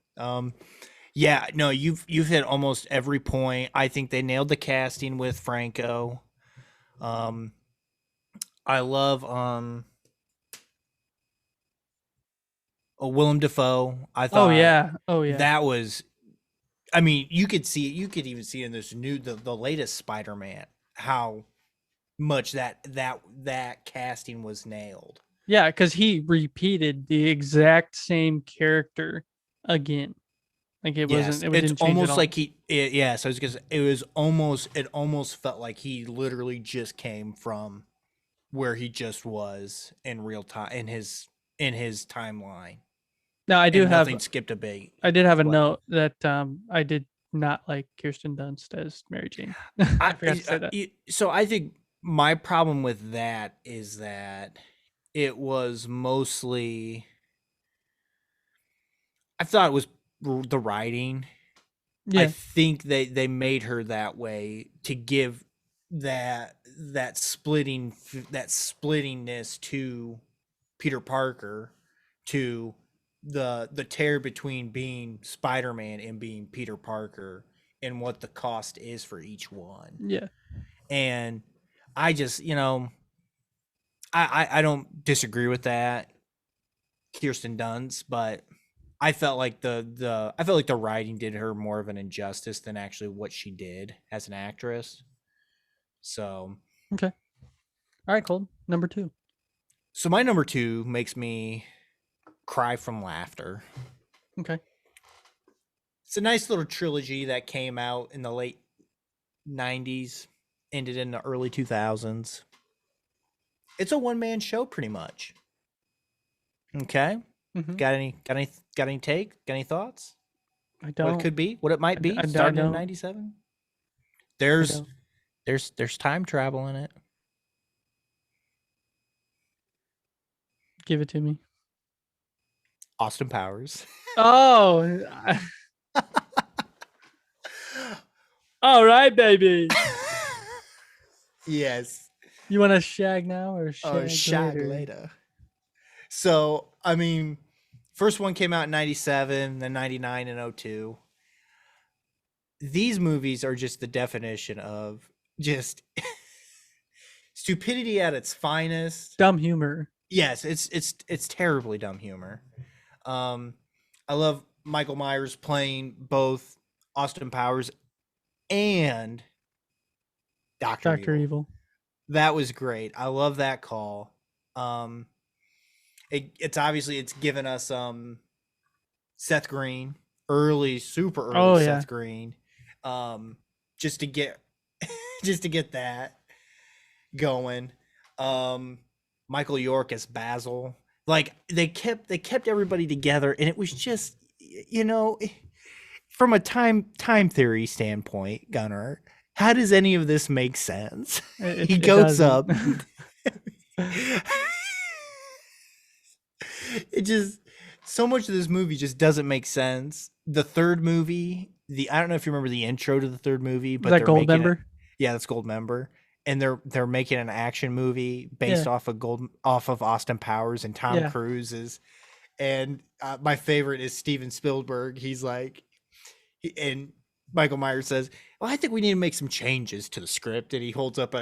Yeah, no, you've hit almost every point. I think they nailed the casting with Franco. Um, I love Willem Dafoe. I Oh thought yeah, oh yeah, that was. I mean, you could see. You could even see in this the latest Spider-Man how much that casting was nailed. yeah. Because he repeated the exact same character again. Like it Yes, wasn't. It it's didn't change at almost all. like yeah. So because it almost felt like he literally just came from where he just was in real time in his timeline, Now and nothing skipped a beat. I did have a What note that I did not like Kirsten Dunst as Mary Jane. I forgot to say that. so I think my problem with that is that it was mostly I thought it was the writing. I Yeah, think they made her that way to give that splittingness to Peter Parker, to the tear between being Spider-Man and being Peter Parker, and what the cost is for each one. yeah. And I just, I don't disagree with that, Kirsten Dunst, but I felt like the writing did her more of an injustice than actually what she did as an actress. So Okay. All right, Colton. Number two. so my number two makes me cry from laughter. Okay. It's a nice little trilogy that came out in the late 90s, ended in the early 2000s. It's a one-man show pretty much. Okay? Mm-hmm. Got any take? Got any thoughts? I What it don't. could be? What it might be I starting in don't. 97? I There's don't. there's time travel in it. Give it to me. Austin Powers. Oh. All right, baby. Yes. You want to shag now or Oh, shag shag later? later. So, I mean, first one came out in 97, then 99 and 02. These movies are just the definition of just stupidity at its finest. Dumb humor. Yes, it's terribly dumb humor. Um, I love Michael Myers playing both Austin Powers and Doctor Doctor Evil. Evil. That was great. I love that call. Um, it's obviously it's given us Seth Green, super early Oh yeah. Seth Green, just to get just to get that going. Um, Michael York as Basil. Like they kept everybody together, and it was just from a time theory standpoint, Gunnar. How does any of this make sense? He It goes doesn't. up. It just so much of this movie just doesn't make sense. The third movie, the I don't know if you remember the intro to the third movie, Is but that they're Gold making it. Member? Yeah, that's Gold Member, and they're making an action movie based Yeah. off of Austin Powers and Tom Yeah. Cruise is. And my favorite is Steven Spielberg. He's like, and Michael Myers says, "Well, I think we need to make some changes to the script." And he holds up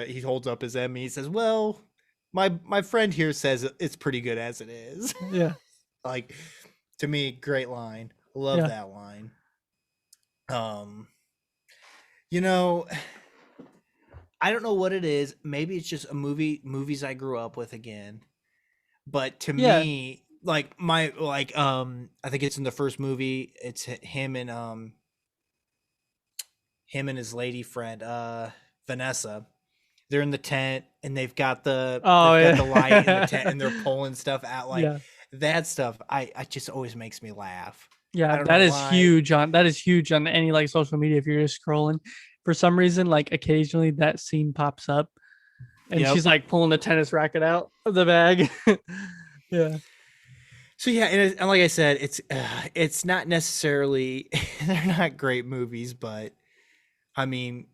his Emmy. He says, "Well, my friend here says it's pretty good as it is." Yeah. Like, to me, great line. Love Yeah. that line. Um, you know, I don't know what it is. Maybe it's just movies I grew up with again. But to Yeah. me, like I think it's in the first movie. It's him and his lady friend, Vanessa. They're in the tent and Oh they've got yeah. the light in the tent and they're pulling stuff out like Yeah. that stuff. I just always makes me laugh. I Yeah, don't know why. that is huge on any like social media if you're just scrolling. For some reason, like occasionally that scene pops up and Yep. she's like pulling the tennis racket out of the bag. Yeah. So yeah, and like I said, it's not necessarily they're not great movies, but I mean,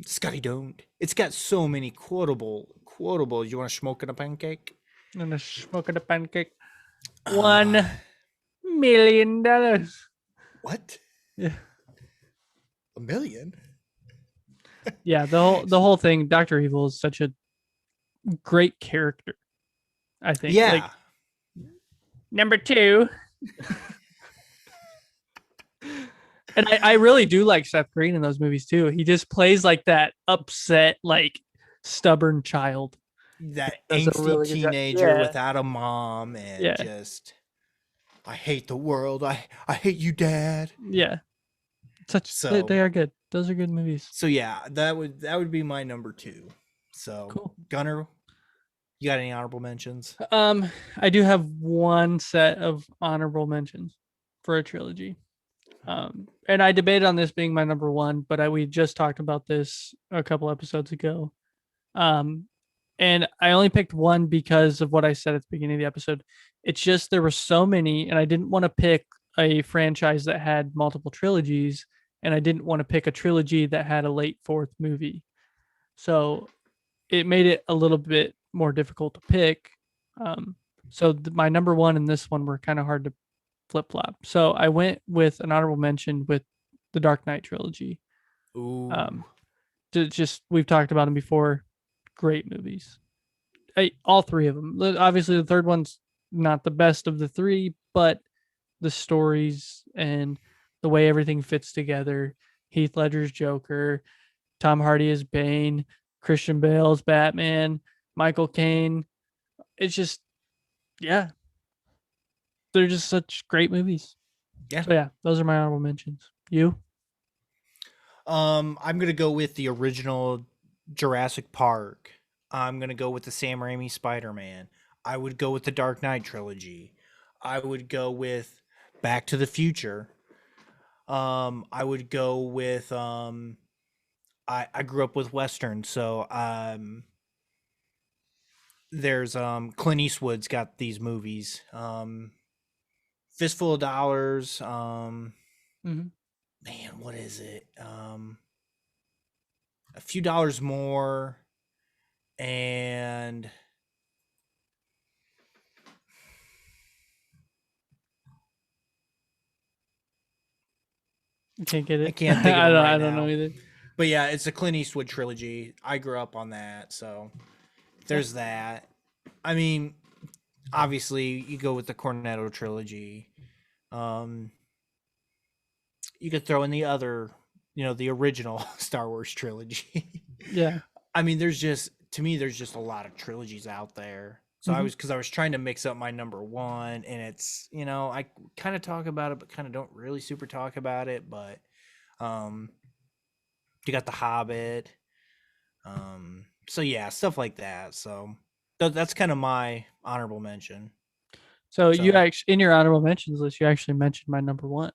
Scotty don't. It's got so many quotable. You want to smoke in a pancake? And a smoke and a pancake. Uh, $1 million. what? Yeah. A million? Yeah, the whole thing, Dr. Evil is such a great character. I think. Like Yeah. number two. And I really do like Seth Green in those movies too. He just plays like that upset, like stubborn child. That Does a angsty really good job. teenager Yeah. without a mom and Yeah. just I hate the world. I hate you, Dad. Yeah. They So are good. Those are good movies. so yeah, that would be my number two. So Cool. Gunner, you got any honorable mentions? I do have one set of honorable mentions for a trilogy. And I debated on this being my number one, but we just talked about this a couple episodes ago. Um, and I only picked one because of what I said at the beginning of the episode. It's just there were so many, and I didn't want to pick a franchise that had multiple trilogies, and I didn't want to pick a trilogy that had a late fourth movie. So it made it a little bit more difficult to pick. So my number one and this one were kind of hard to flip flop. So I went with an honorable mention with the Dark Knight trilogy. Ooh. Just we've talked about them before. Great movies. All three of them. Obviously, the third one's not the best of the three, but the stories and the way everything fits together. Heath Ledger's Joker, Tom Hardy as Bane, Christian Bale's Batman, Michael Caine. It's just, yeah, they're just such great movies. Yeah. So yeah, those are my honorable mentions. You? I'm gonna go with the original Jurassic Park. I'm gonna go with the Sam Raimi Spider-Man. I would go with the Dark Knight trilogy. I would go with Back to the Future. I would go with I grew up with Western, so there's Clint Eastwood's got these movies. Fistful of Dollars, Mm-hmm. man, what is it? A few dollars more, and You can't get I it. can't think of I them don't. right I don't know now. either. But yeah, it's a Clint Eastwood trilogy. I grew up on that, so Yeah. there's that. I mean, obviously, you go with the Cornetto trilogy. Um, you could throw in the other, the original Star Wars trilogy. Yeah. I mean, there's just to me, there's just a lot of trilogies out there. So Mm-hmm. because I was trying to mix up my number one, and it's I kind of talk about it, but kind of don't really super talk about it. But um, you got the Hobbit. So yeah, stuff like that. So that's kind of my honorable mention. So you So actually, in your honorable mentions list, you actually mentioned my number one.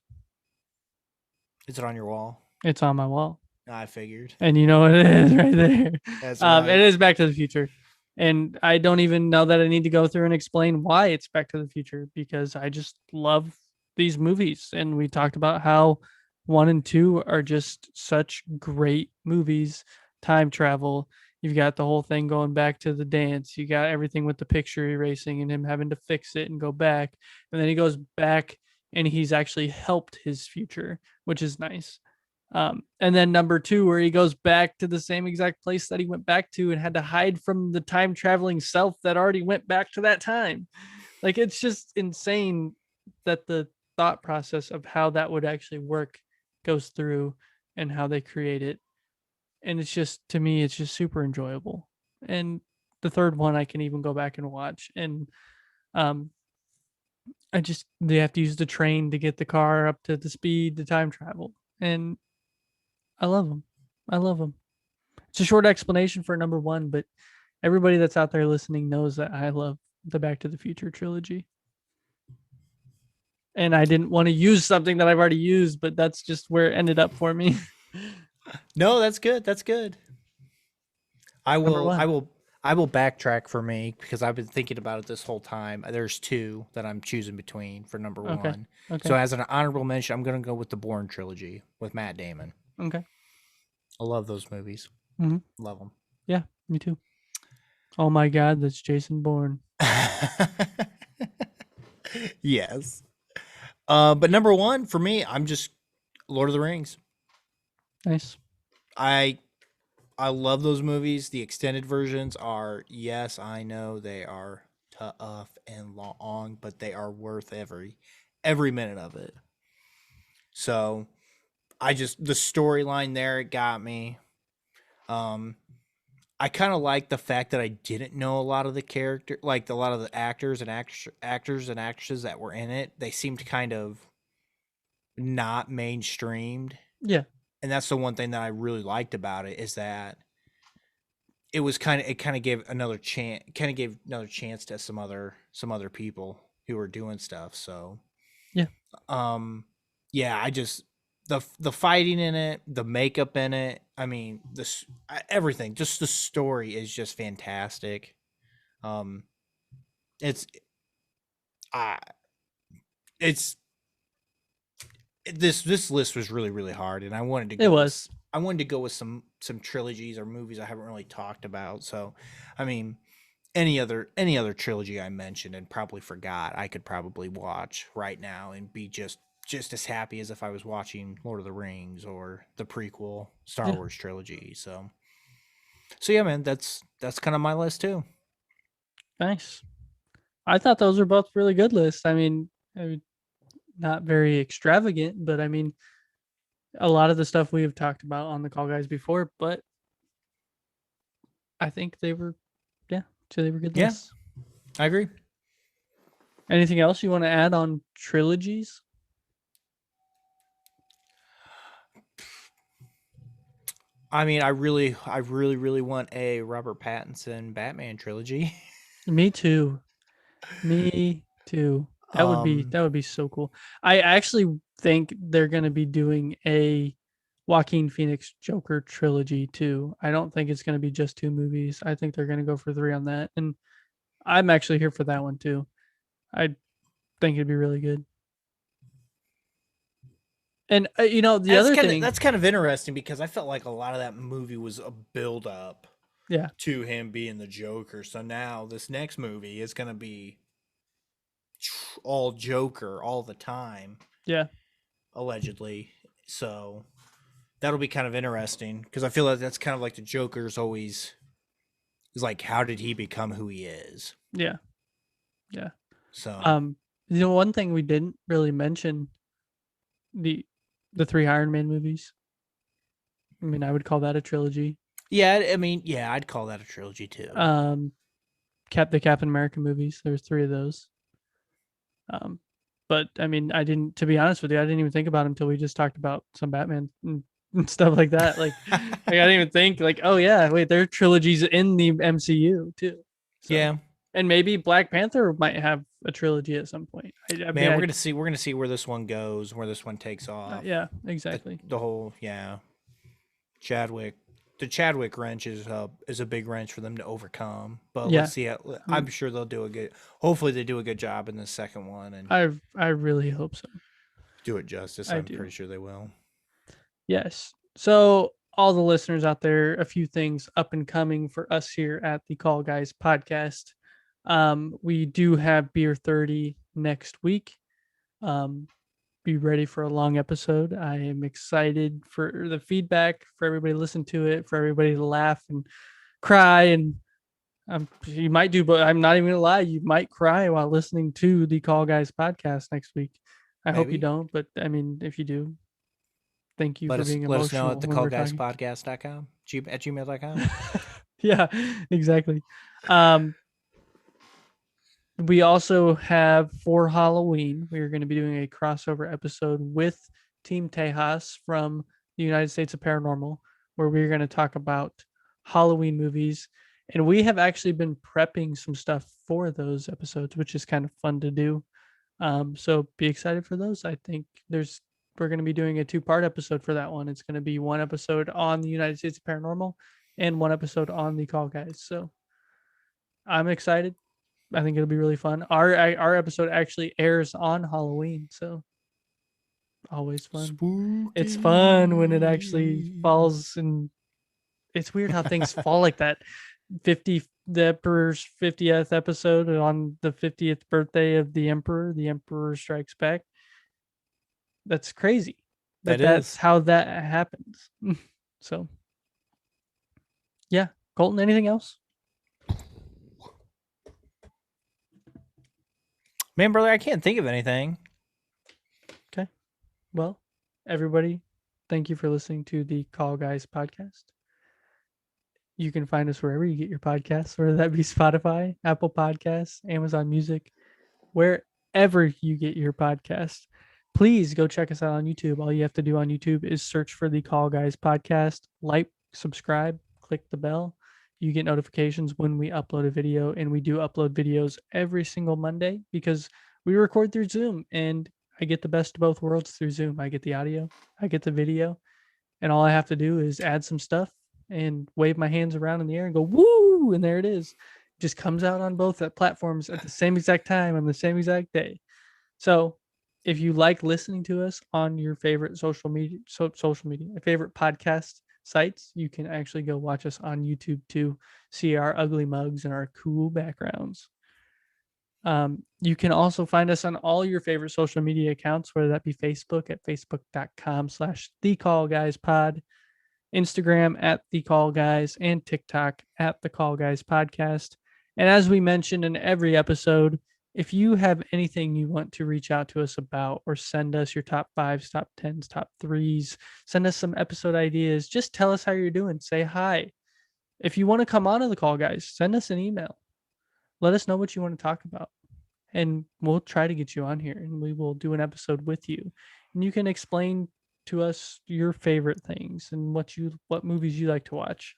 is it on your wall? It's on my wall, I figured. and you know what it is right there. That's It right. is Back to the Future, and I don't even know that I need to go through and explain why it's Back to the Future because I just love these movies, and we talked about how one and two are just such great movies. Time travel. You've got the whole thing going back to the dance. You got everything with the picture erasing and him having to fix it and go back. And then he goes back and he's actually helped his future, which is nice. And then number two, where he goes back to the same exact place that he went back to and had to hide from the time traveling self that already went back to that time. Like it's just insane that the thought process of how that would actually work goes through and how they create it. And it's just to me, it's just super enjoyable. And the third one I can even go back and watch. And um I just they have to use the train to get the car up to the speed to time travel. And I love them. I love them. It's a short explanation for number one, but everybody that's out there listening knows that I love the Back to the Future trilogy. And I didn't want to use something that I've already used, but that's just where it ended up for me. No, that's good. That's good. I Number will. I one. will. I will backtrack for me because I've been thinking about it this whole time. There's two that I'm choosing between for number Okay. one. So Okay. as an honorable mention, I'm going to go with the Bourne trilogy with Matt Damon. Okay. I love those movies. Mm-hmm. Love them. Yeah, me too. Oh my God, that's Jason Bourne. Yes. But number one for me, I'm just Lord of the Rings. Nice. I I love those movies. The extended versions are, yes, I know they are tough and long, but they are worth every minute of it. So I just the storyline there it got me. Um, I kind of like the fact that I didn't know a lot of the character, like a lot of the actors and actresses that were in it. They seemed kind of not mainstreamed, Yeah. and that's the one thing that I really liked about it is that it kind of gave another chance to some other people who were doing stuff. So Yeah. um yeah, I just the fighting in it, the makeup in it, I mean this everything, just the story is just fantastic. um it's uh it's this list was really really hard, and It was. I wanted to go with some trilogies or movies I haven't really talked about. So I mean, any other trilogy I mentioned and probably forgot, I could probably watch right now and be just as happy as if I was watching Lord of the Rings or the prequel Star Yeah. Wars trilogy. So yeah, man, that's kind of my list too. Nice. I thought those were both really good lists. I mean, not very extravagant, but I mean, a lot of the stuff we have talked about on the call guys before, but I think they were, yeah, so they were good Yeah, lists. I agree. Anything else you want to add on trilogies? I mean, I really want a Robert Pattinson Batman trilogy. Me too. Me too. um, That would be so cool. I actually think they're going to be doing a Joaquin Phoenix Joker trilogy too. I don't think it's going to be just two movies. I think they're going to go for three on that, and I'm actually here for that one too. I think it'd be really good. And the other thing, that's kind of interesting because I felt like a lot of that movie was a build up yeah, to him being the Joker. So now this next movie is going to be all Joker all the time, yeah, allegedly. So that'll be kind of interesting because I feel like that's kind of like the Joker's always is like, how did he become who he is? yeah, yeah. So Um, one thing we didn't really mention the the three Iron Man movies. I mean, I would call that a trilogy. yeah, I mean, yeah, I'd call that a trilogy too. Um, the Captain America movies. There's three of those. Um, but I mean, I didn't. To be honest with you, I didn't even think about them until we just talked about some Batman and stuff like that. I didn't even think like, oh yeah, wait, there are trilogies in the MCU too. So, Yeah, and maybe Black Panther might have a trilogy at some point. I mean, man, we're gonna see where this one goes, where this one takes off. yeah, exactly. The whole Chadwick, the Chadwick wrench is a big wrench for them to overcome. But Yeah, let's see. mm, I'm sure they'll do a good. Hopefully, they do a good job in the second one and I really hope so. do it justice. I I'm do. pretty sure they will. Yes. So, all the listeners out there, a few things up and coming for us here at the Call Guys podcast. We do have Beer 30 next week. Um, be ready for a long episode. I am excited for the feedback, for everybody to listen to it, for everybody to laugh and cry. And you might do, but I'm not even going to lie, you might cry while listening to the Call Guys podcast next week. I hope you Maybe don't, but I mean, if you do, thank you for being let us know emotional at when we're talking. thecallguyspodcast.com at gmail.com. Yeah, exactly. Um, we also have for Halloween, we are going to be doing a crossover episode with Team Tejas from the United States of Paranormal, where we're going to talk about Halloween movies. And we have actually been prepping some stuff for those episodes, which is kind of fun to do. So be excited for those. I think we're going to be doing a two-part episode for that one. It's going to be one episode on the United States of Paranormal and one episode on the Call Guys. So I'm excited. I think it'll be really fun. Our episode actually airs on Halloween, so always fun. It's fun when it actually Spooky. falls, and it's weird how things fall like that. 50 the Emperor's 50th episode on the 50th birthday of the Emperor. The Emperor Strikes Back. That's crazy. That That's is. how that happens. So yeah, Colton. Anything else? Man, brother, I can't think of anything. Okay. Well, everybody, thank you for listening to the Call Guys podcast. You can find us wherever you get your podcasts, whether that be Spotify, Apple Podcasts, Amazon Music, wherever you get your podcasts. Please go check us out on YouTube. All you have to do on YouTube is search for the Call Guys podcast, like, subscribe, click the bell. You get notifications when we upload a video, and we do upload videos every single Monday because we record through Zoom, and I get the best of both worlds through Zoom. I get the audio, I get the video, and all I have to do is add some stuff and wave my hands around in the air and go woo, and there it is. It just comes out on both platforms at the same exact time on the same exact day. So if you like listening to us on your favorite social media, favorite podcast sites, you can actually go watch us on YouTube to see our ugly mugs and our cool backgrounds. You can also find us on all your favorite social media accounts, whether that be Facebook at facebook.com/thecallguyspod, Instagram at The Call Guys, and TikTok at The Call Guys Podcast. And as we mentioned in every episode, if you have anything you want to reach out to us about or send us your top fives, top tens, top threes, send us some episode ideas, just tell us how you're doing. Say hi. If you want to come on to The Call Guys, send us an email. Let us know what you want to talk about. And we'll try to get you on here and we will do an episode with you. And you can explain to us your favorite things and what movies you like to watch.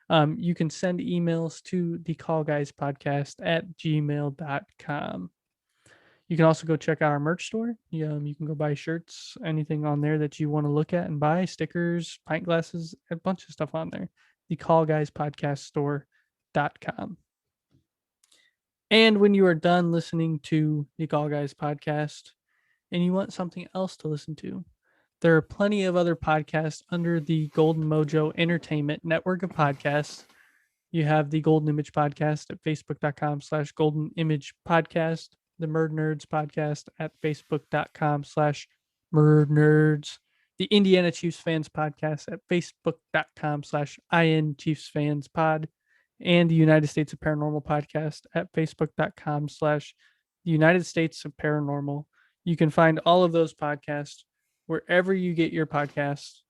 You can send emails to thecallguyspodcast@gmail.com. You can also go check out our merch store. You can go buy shirts, anything on there that you want to look at and buy, stickers, pint glasses, a bunch of stuff on there. thecallguyspodcaststore.com. And when you are done listening to the Call Guys podcast and you want something else to listen to, there are plenty of other podcasts under the Golden Mojo Entertainment network of podcasts. You have the Golden Image Podcast at facebook.com/Golden Image Podcast, the Murdnerds Podcast at facebook.com/Murdnerds, the Indiana Chiefs Fans Podcast at facebook.com/IN Chiefs Fans Pod, and the United States of Paranormal Podcast at facebook.com/the United States of Paranormal. You can find all of those podcasts wherever you get your podcasts.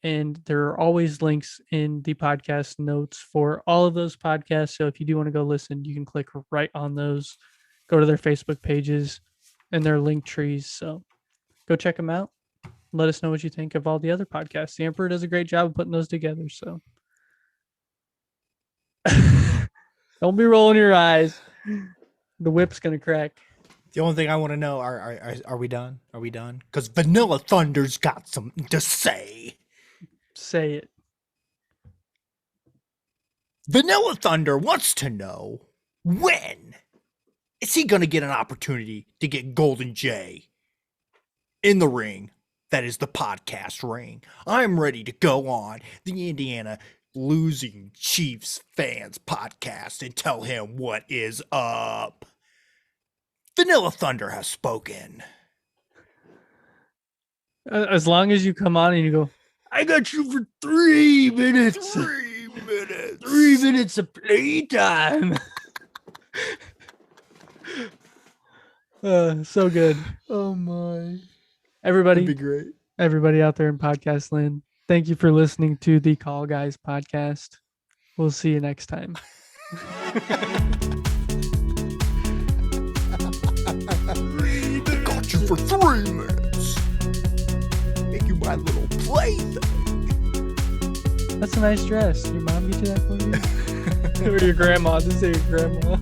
And there are always links in the podcast notes for all of those podcasts. So if you do want to go listen, you can click right on those, go to their Facebook pages and their link trees. So go check them out. Let us know what you think of all the other podcasts. The Emperor does a great job of putting those together. So don't be rolling your eyes. The whip's going to crack. The only thing I want to know, are we done? Are we done? Because Vanilla Thunder's got something to say. Say it. Vanilla Thunder wants to know, when is he going to get an opportunity to get Golden J in the ring? That is the podcast ring. I'm ready to go on the Indiana Losing Chiefs Fans podcast and tell him what is up. Vanilla Thunder has spoken. As long as you come on and you go, I got you for 3 minutes. 3 minutes. 3 minutes of playtime. So good. Oh my. Everybody, That'd be great. Everybody out there in podcast land, thank you for listening to the Call Guys podcast. We'll see you next time. I got you for 3 minutes. Make you my little plaything. That's a nice dress. Your mom get you that for you? Or your grandma. This is your grandma.